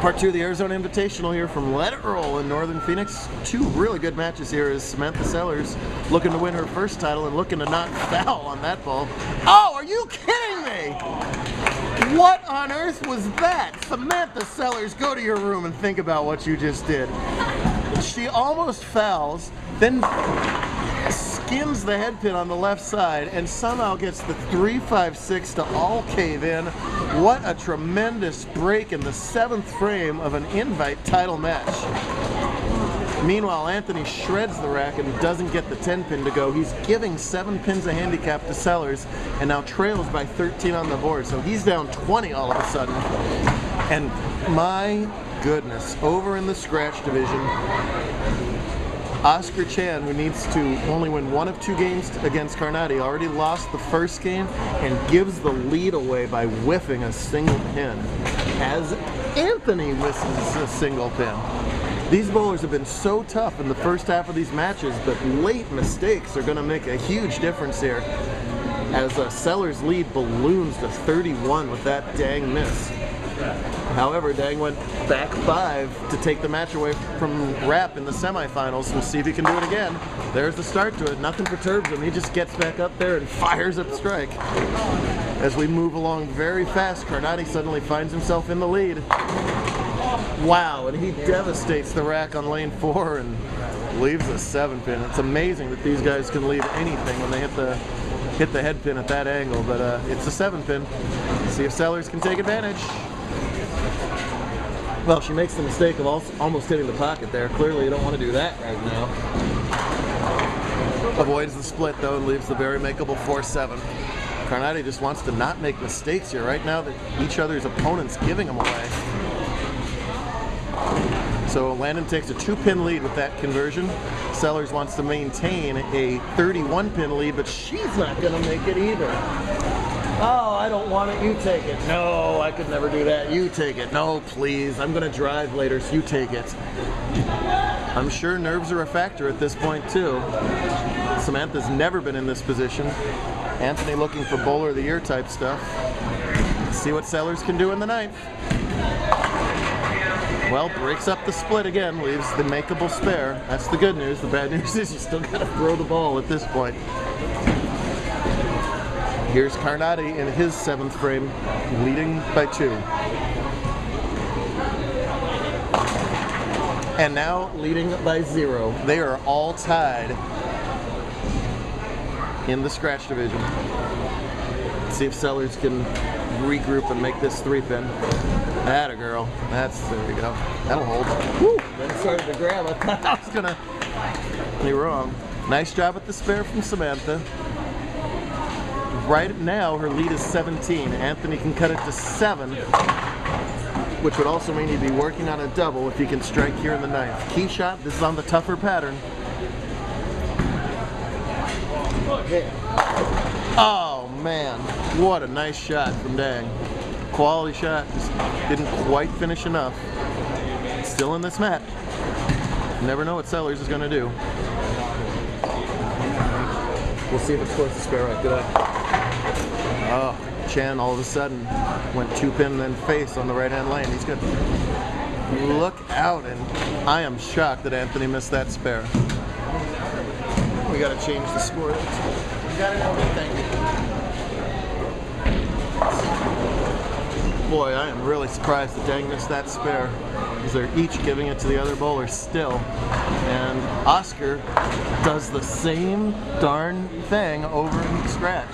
Part 2 of the Arizona Invitational here from Let It Roll in Northern Phoenix. Two really good matches here as Samantha Sellers looking to win her first title and looking to not foul on that ball. Oh, are you kidding me? What on earth was that? Samantha Sellers, go to your room and think about what you just did. She almost fouls, then skims the head pin on the left side and somehow gets the 3-5-6 to all cave in. What a tremendous break in the 7th frame of an Invite title match. Meanwhile, Anthony shreds the rack and doesn't get the 10 pin to go. He's giving 7 pins of handicap to Sellers and now trails by 13 on the board. So he's down 20 all of a sudden. And my goodness, over in the scratch division, Oscar Chan, who needs to only win 1 of 2 games against Carnate, already lost the first game and gives the lead away by whiffing a single pin as Anthony whistles a single pin. These bowlers have been so tough in the first half of these matches, but late mistakes are going to make a huge difference here as Sellers' lead balloons to 31 with that dang miss. However, Dang went back 5 to take the match away from Rapp in the semifinals. We'll see if he can do it again. There's the start to it. Nothing perturbs him. He just gets back up there and fires up strike. As we move along very fast, Carnate suddenly finds himself in the lead. Wow, and he devastates the rack on lane 4 and leaves a 7 pin. It's amazing that these guys can leave anything when they hit the head pin at that angle, but it's a 7 pin. See if Sellers can take advantage. Well, she makes the mistake of almost hitting the pocket there. Clearly you don't want to do that right now. Avoids the split though and leaves the very makeable 4-7. Carnate just wants to not make mistakes here right now that each other's opponent's giving them away. So Lanndyn takes a 2-pin lead with that conversion. Sellers wants to maintain a 31-pin lead, but she's not going to make it either. Oh, I don't want it, you take it. No, I could never do that, you take it. No, please, I'm going to drive later, so you take it. I'm sure nerves are a factor at this point, too. Samantha's never been in this position. Anthony looking for bowler of the year type stuff. Let's see what Sellers can do in the 9th. Well, breaks up the split again, leaves the makeable spare. That's the good news. The bad news is you still got to throw the ball at this point. Here's Carnate in his 7th frame, leading by 2. And now leading by 0. They are all tied in the scratch division. Let's see if Sellers can regroup and make this 3-pin. Atta girl. There you go. That'll hold. Woo! Then started to grab. I thought I was gonna be wrong. Nice job at the spare from Samantha. Right now, her lead is 17. Anthony can cut it to 7, which would also mean he'd be working on a double if he can strike here in the 9th. Key shot. This is on the tougher pattern. Oh man, what a nice shot from Dang. Quality shot, just didn't quite finish enough. Still in this match. Never know what Sellers is going to do. We'll see if it scores the spare right. Good eye. Oh, Chan all of a sudden went 2-pin then face on the right-hand lane. He's good. Look out, and I am shocked that Anthony missed that spare. We got to change the score. We got to know everything. Boy, I am really surprised that Dang missed that spare, because they're each giving it to the other bowler still. And Oscar does the same darn thing over in the scratch.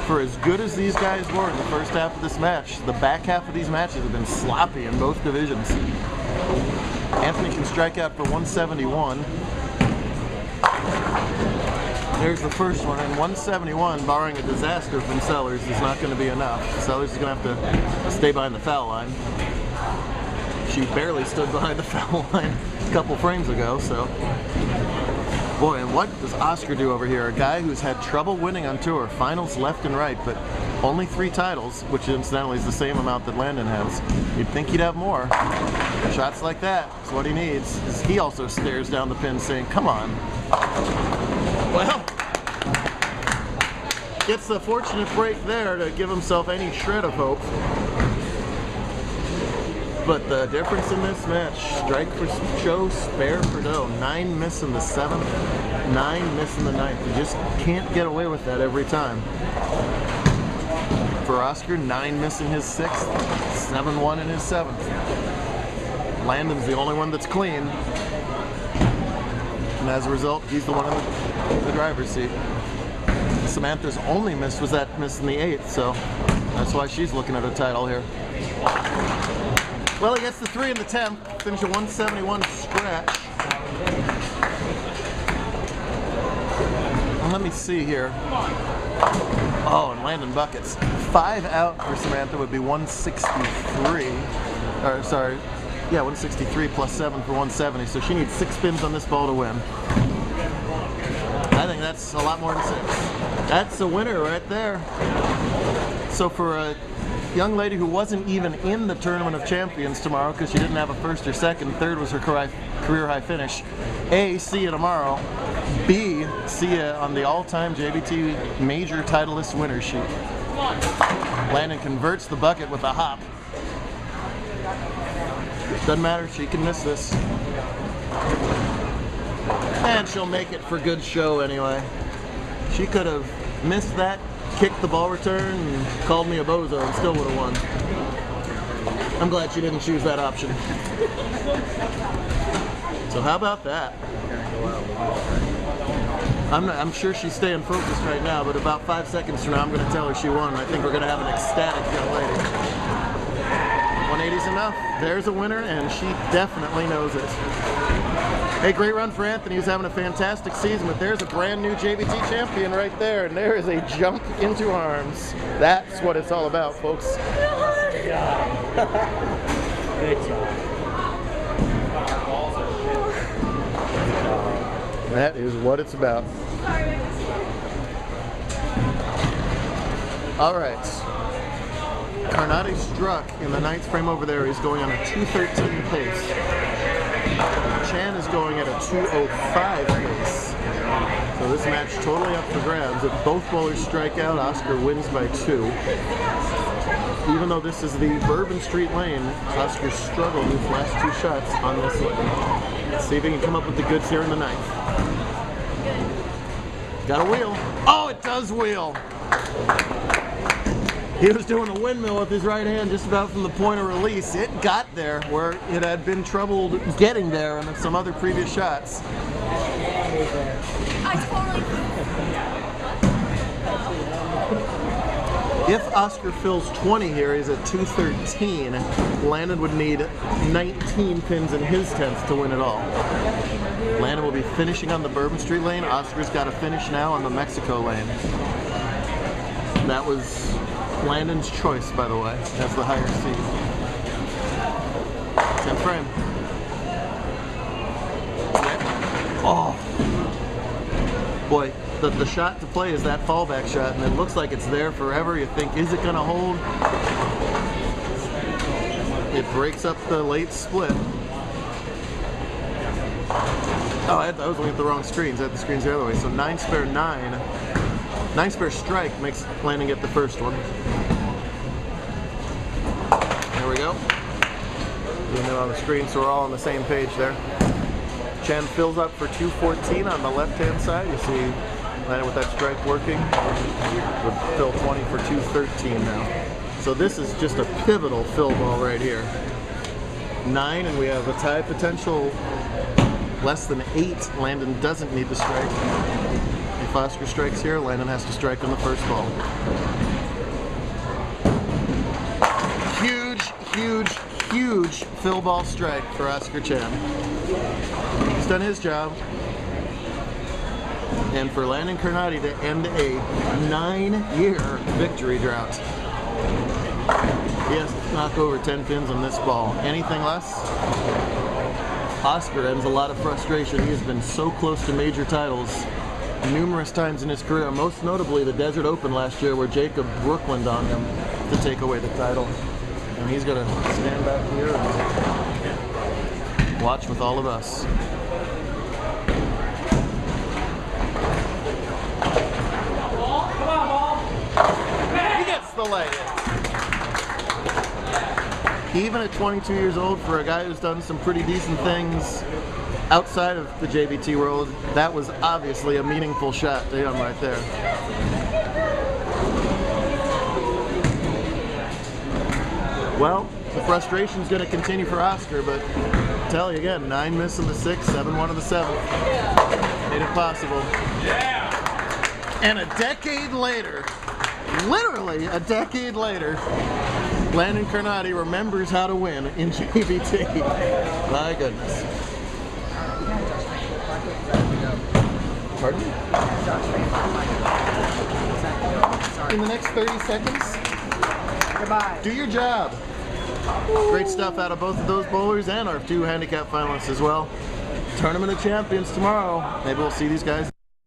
For as good as these guys were in the first half of this match, the back half of these matches have been sloppy in both divisions. Anthony can strike out for 171. There's the first one, and 171, barring a disaster from Sellers, is not going to be enough. Sellers is going to have to stay behind the foul line. She barely stood behind the foul line a couple frames ago, so. Boy, and what does Oscar do over here? A guy who's had trouble winning on tour, finals left and right, but only 3 titles, which incidentally is the same amount that Lanndyn has. You'd think he'd have more. Shots like that is what he needs. He also stares down the pin saying, come on. Well, gets the fortunate break there to give himself any shred of hope. But the difference in this match, strike for show, spare for dough. 9 miss in the 7th, 9 miss in the 9th. You just can't get away with that every time. For Oscar, 9 missing his 6th, 7-1 in his 7th. Lanndyn's the only one that's clean. And as a result, he's the one in the driver's seat. Samantha's only miss was that miss in the 8th, so that's why she's looking at a title here. Well, he gets the 3 in the 10th, finish a 171 scratch. Well, let me see here. Oh, and Lanndyn buckets. 5 out for Samantha would be 163. Or sorry, yeah, 163 plus 7 for 170. So she needs 6 spins on this ball to win. I think that's a lot more than 6. That's a winner right there. So for a young lady who wasn't even in the Tournament of Champions tomorrow because she didn't have a 1st or 2nd, 3rd was her career high finish. A, see you tomorrow. B, see you on the all-time JBT major titleist winner sheet. Lanndyn converts the bucket with a hop. Doesn't matter, she can miss this. And she'll make it for good show anyway. She could have missed that, kicked the ball return, and called me a bozo and still would have won. I'm glad she didn't choose that option. So how about that? I'm sure she's staying focused right now, but about 5 seconds from now I'm going to tell her she won. I think we're going to have an ecstatic young lady. 180's enough. There's a winner, and she definitely knows it. Hey, great run for Anthony, who's having a fantastic season, but there's a brand new JBT champion right there, and there is a jump into arms. That's what it's all about, folks. Good job. That is what it's about. All right. Carnate struck in the 9th frame over there. He's going on a 213 pace. Chan is going at a 205 pace. So this match totally up for grabs. If both bowlers strike out, Oscar wins by 2. Even though this is the Bourbon Street lane, Oscar struggled his last 2 shots on this lane. Let's see if he can come up with the goods here in the 9th. Got a wheel. Oh, it does wheel. He was doing a windmill with his right hand just about from the point of release. It got there where it had been troubled getting there in some other previous shots. If Oscar fills 20 here, he's at 213. Lanndyn would need 19 pins in his 10th to win it all. Lanndyn will be finishing on the Bourbon Street lane. Oscar's got to finish now on the Mexico lane. That was Lanndyn's choice, by the way, as the higher seed. 10th frame. Oh. Boy, the shot to play is that fallback shot, and it looks like it's there forever. You think, is it going to hold? It breaks up the late split. Oh, I was looking at the wrong screens. I had the screens the other way. So 9 spare 9. 9 spare strike makes Lanndyn get the first one. There we go. Doing it on the screen, so we're all on the same page there. Chan fills up for 214 on the left-hand side. You see Lanndyn with that strike working. Would fill 20 for 213 now. So this is just a pivotal fill ball right here. 9, and we have a tie potential. Less than 8, Lanndyn doesn't need to strike. If Oscar strikes here, Lanndyn has to strike on the first ball. Huge, huge, huge fill ball strike for Oscar Chan. He's done his job. And for Lanndyn Carnate to end a 9-year victory drought. He has to knock over 10 pins on this ball. Anything less? Oscar ends a lot of frustration. He has been so close to major titles numerous times in his career, most notably the Desert Open last year where Jacob Brookland on him to take away the title. And he's going to stand back here and watch with all of us. He gets the lay. even at 22 years old, for a guy who's done some pretty decent things outside of the JBT world, that was obviously a meaningful shot to him right there. Well, the frustration's going to continue for Oscar, but I tell you again, 9 miss in the 6th, 7-1 in the 7th. Made it possible. And a decade later, literally a decade later, Lanndyn Carnate remembers how to win in JBT. My goodness. Pardon? In the next 30 seconds, goodbye. Do your job. Great stuff out of both of those bowlers and our 2 handicap finalists as well. Tournament of Champions tomorrow. Maybe we'll see these guys.